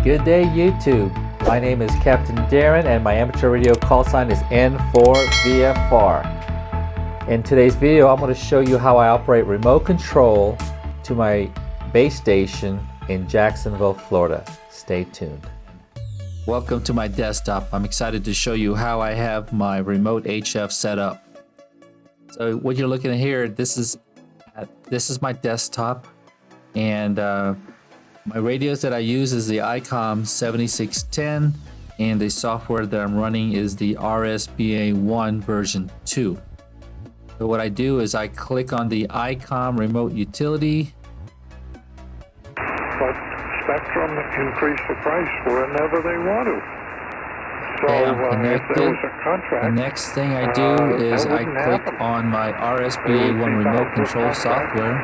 Good day, YouTube. My name is Captain Darren and my amateur radio call sign is N4VFR. In today's video, I'm going to show you how I operate remote control to my base station in Jacksonville, Florida. Stay tuned. Welcome to my desktop. I'm excited to show you how I have my remote HF set up. So what you're looking at here, this is my desktop, and my radios that I use is the Icom 7610, and the software that I'm running is the RSBA1 version 2. So what I do is I click on the Icom remote utility. But Spectrum increase the price whenever they want to. So Okay, I'm if connected. there was a contract, The next thing I do is I click on my RSBA1 remote control software.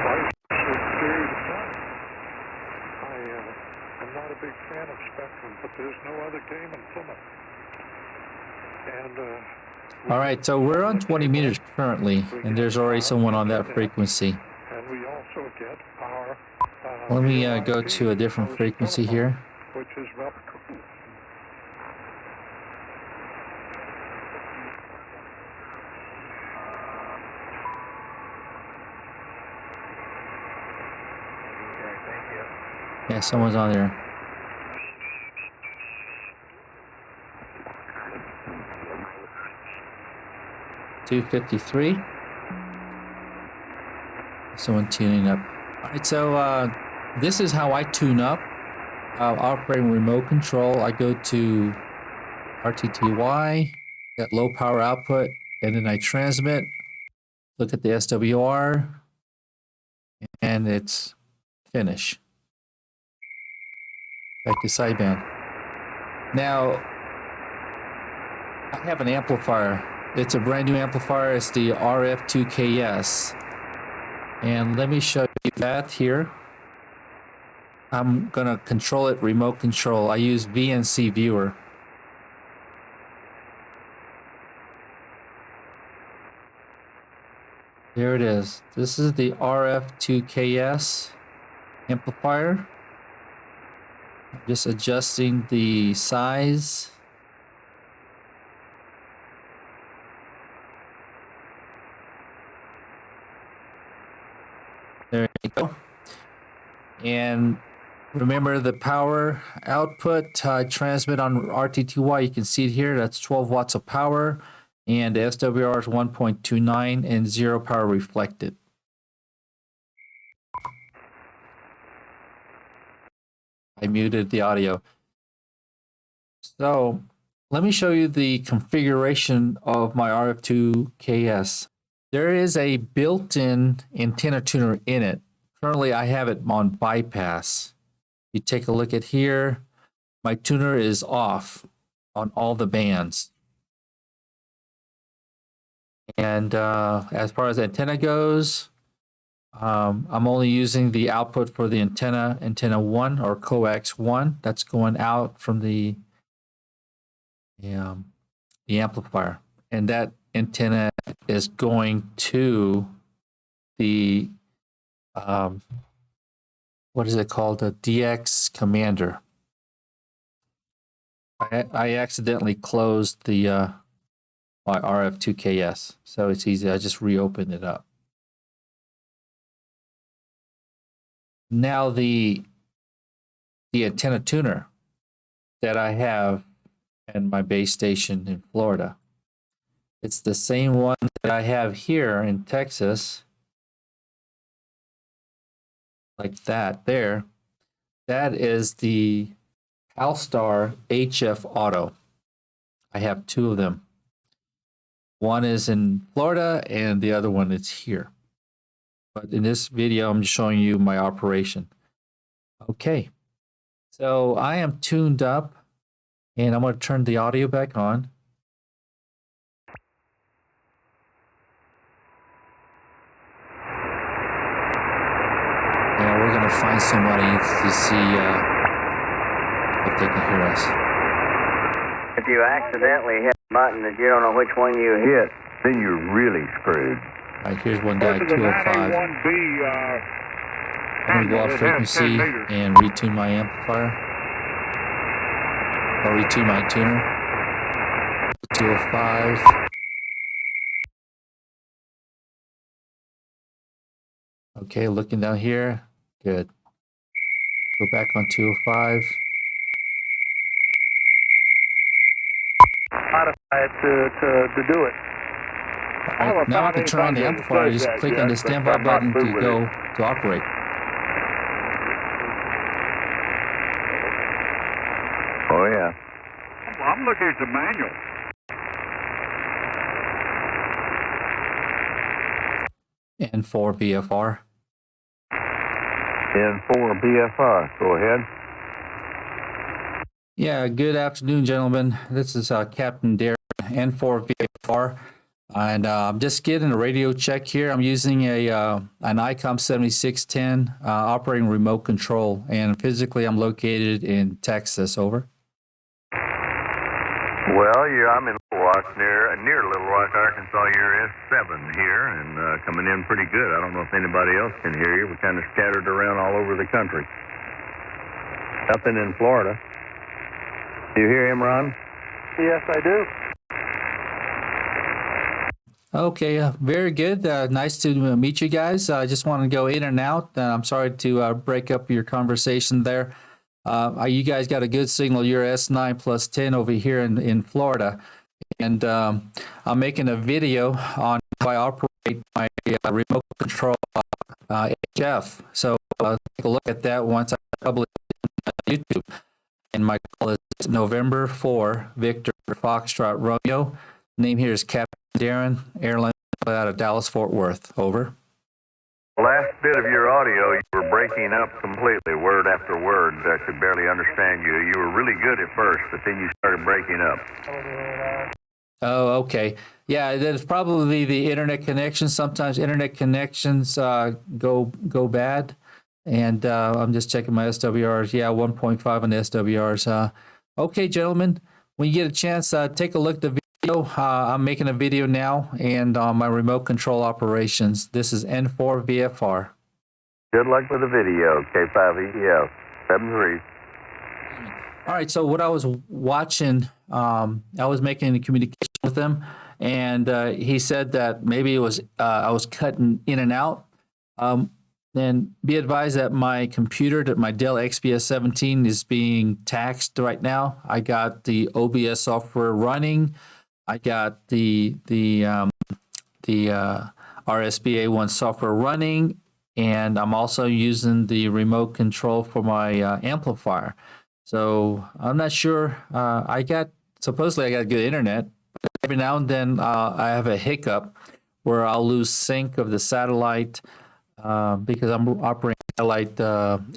I'm not a big fan of Spectrum, but there's no other game in Plymouth. And All right, so we're on 20 meters currently, and there's already someone on that frequency. and we also get our Let me go to a different frequency here. which is well. Yeah, someone's on there. $253. Someone tuning up. All right, so this is how I tune up. Operating remote control. I go to RTTY, get low power output, and then I transmit. Look at the SWR, and it's finish. Back to sideband. Now, I have an amplifier. It's a brand new amplifier. It's the RF2K-S. And let me show you that here. I'm going to control it remote control. I use VNC Viewer. There it is. This is the RF2K-S amplifier. Just adjusting the size. There you go. And remember the power output, transmit on RTTY, you can see it here, that's 12 watts of power, and the SWR is 1.29 and 0 power reflected. I muted the audio. So let me show you the configuration of my RF2K-S. There is a built-in antenna tuner in it. Currently, I have it on bypass. You take a look at here. My tuner is off on all the bands. And as far as antenna goes, I'm only using the output for the antenna 1 or coax 1. That's going out from the amplifier. And that antenna is going to the, what is it called? The DX commander. I accidentally closed the my RF2K-S. So it's easy. I just reopened it up. Now the antenna tuner that I have in my base station in Florida, it's the same one that I have here in Texas, like that there. That is the Halstar HF Auto. I have two of them. One is in Florida and the other one is here. But in this video, I'm just showing you my operation. Okay, so I am tuned up, and I'm going to turn the audio back on. And we're going to find somebody to see if they can hear us. If you accidentally hit a button that you don't know which one you hit, then you're really screwed. All right, here's one guy, 205. I'm going to go off frequency and retune my amplifier. I'll retune my tuner. 205. Okay, looking down here. Good. Go back on 205. Modify it to do it. All right, now I can turn on the amplifier. Just click on the standby button to go to operate. Oh, yeah. I'm looking at the manual. N4 BFR. N4 BFR. Go ahead. Yeah, good afternoon, gentlemen. This is Captain Darren, N4 BFR. And I'm just getting a radio check here. I'm using an Icom 7610 operating remote control. And physically, I'm located in Texas. Over. Well, I'm in Little Rock, near Little Rock, Arkansas. You're S7 here, and coming in pretty good. I don't know if anybody else can hear you. We're kind of scattered around all over the country. Nothing in Florida. Do you hear him, Ron? Yes, I do. Okay, very good. Nice to meet you guys. I just want to go in and out. I'm sorry to break up your conversation there. You guys got a good signal. You're S9 plus 10 over here in Florida. And I'm making a video on how I operate my remote control HF. So take a look at that once I publish it on YouTube. And my call is November 4, Victor Foxtrot Romeo. Name here is Captain Darren, airline out of Dallas, Fort Worth. Over. Last bit of your audio, you were breaking up completely, word after word. I could barely understand you. You were really good at first, but then you started breaking up. Oh, okay. Yeah, that's probably the internet connection. Sometimes internet connections go bad. And I'm just checking my SWRs. Yeah, 1.5 on the SWRs. Okay, gentlemen, when you get a chance, take a look at the video. I'm making a video now and on my remote control operations. This is N4 VFR. Good luck with the video, K5EF 73. All right, so what I was watching, I was making a communication with him, and he said that maybe it was I was cutting in and out. And be advised that my computer, that my Dell XPS 17 is being taxed right now. I got the OBS software running. I got the RSBA1 software running, and I'm also using the remote control for my amplifier. So I'm not sure. Supposedly I got good internet, but every now and then I have a hiccup where I'll lose sync of the satellite because I'm operating satellite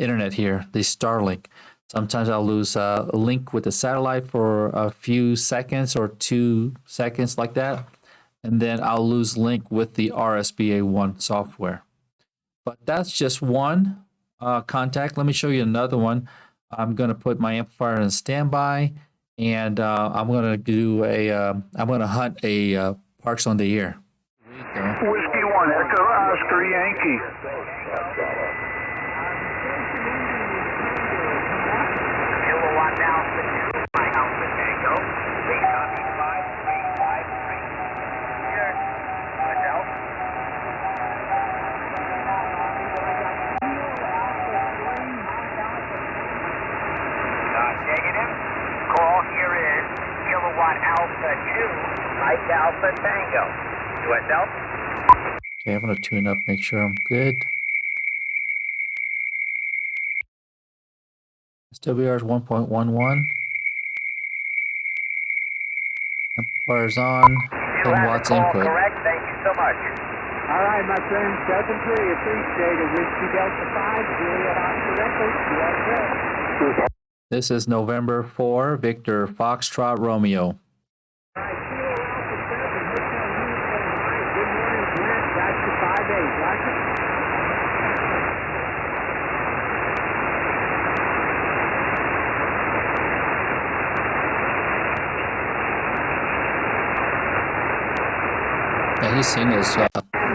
internet here, the Starlink. Sometimes I'll lose a link with the satellite for a few seconds or 2 seconds like that. And then I'll lose link with the RSBA1 software. But that's just one contact. Let me show you another one. I'm going to put my amplifier in standby, and I'm going to do I'm going to hunt a Parks on the Air. Whiskey 1, Echo Oscar Yankee. Kilowatt Alpha 2, Mike Alpha Tango. Please copy 5353. Here, Adele. Negative. Call here is Kilowatt Alpha 2, Mike Alpha Tango. USL. Okay, I'm going to tune up, make sure I'm good. SWR is 1.11. Amplifier is on. 10 watts input. Correct. Thank you so much. All right, my friend, 7-3, appreciate it. Whiskey Delta 5, Juliet Oscar Echo, USA. This is November 4, Victor Foxtrot Romeo. All right, Kilo Alpha 7, Hotel Uniform Mike. Good morning, Grant. Got you 5 days, Roger. Yeah, his signal's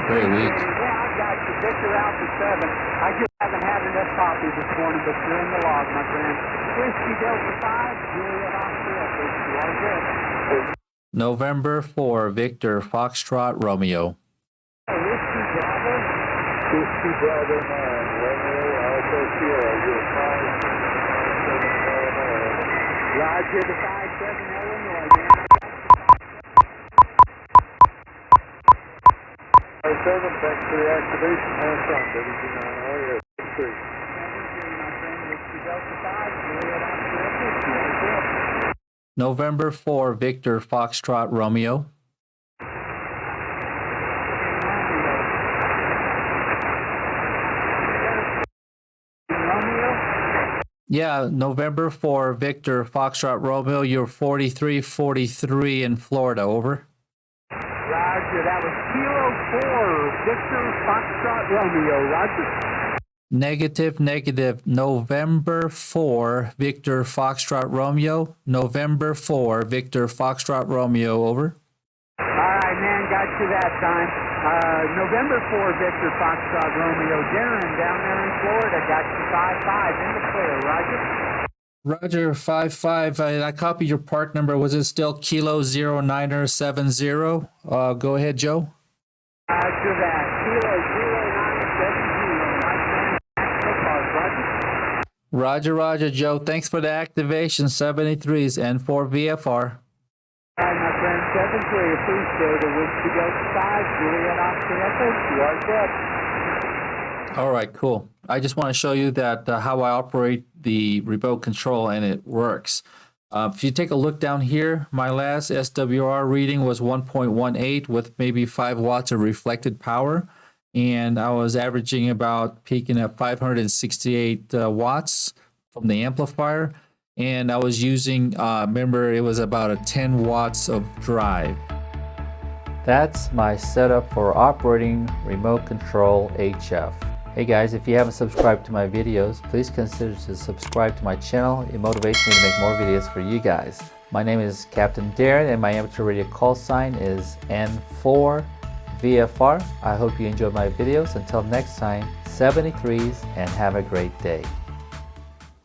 very weak. Yeah, I got you. Victor Alpha 7. I just haven't had enough coffee this morning, but you're in the log, my friend. Whiskey Delta 5, Juliet Oscar are good. November 4, Victor Foxtrot Romeo. Whiskey Bravo. Whiskey Bravo 9, Romeo Alpha Sierra, you're 57 Illinois. Roger the 57 Illinois, man. 7, thanks for the activation. Have fun, WG9R, yes, 3. November 4, Victor Foxtrot Romeo. Yeah, November 4, Victor Foxtrot Romeo. You're 4343 in Florida, over. Roger, that was Kilo 4, Victor Foxtrot Romeo, roger. Negative. November 4, Victor Foxtrot Romeo. November 4, Victor Foxtrot Romeo, over. All right, man, got you that time. November 4, Victor Foxtrot Romeo, Darren down there in Florida, got you 5-5 in the clear, roger. Roger, 5-5. I copied your part number. Was it still Kilo 0970? Go ahead, Joe. Roger that, Kilo 0970, Roger, Joe. Thanks for the activation, 73s and 4 VFR. All right, my friend, 7-3, appreciate it. Whiskey Delta 5, Juliet Oscar Echo, you are good. All right, cool. I just want to show you that how I operate the remote control, and it works. If you take a look down here, my last SWR reading was 1.18 with maybe 5 watts of reflected power. And I was averaging about peaking at 568 watts from the amplifier. And I was using, remember, it was about a 10 watts of drive. That's my setup for operating remote control HF. Hey guys, if you haven't subscribed to my videos, please consider to subscribe to my channel. It motivates me to make more videos for you guys. My name is Captain Darren and my amateur radio call sign is N4 VFR. I hope you enjoyed my videos. Until next time, 73s and have a great day.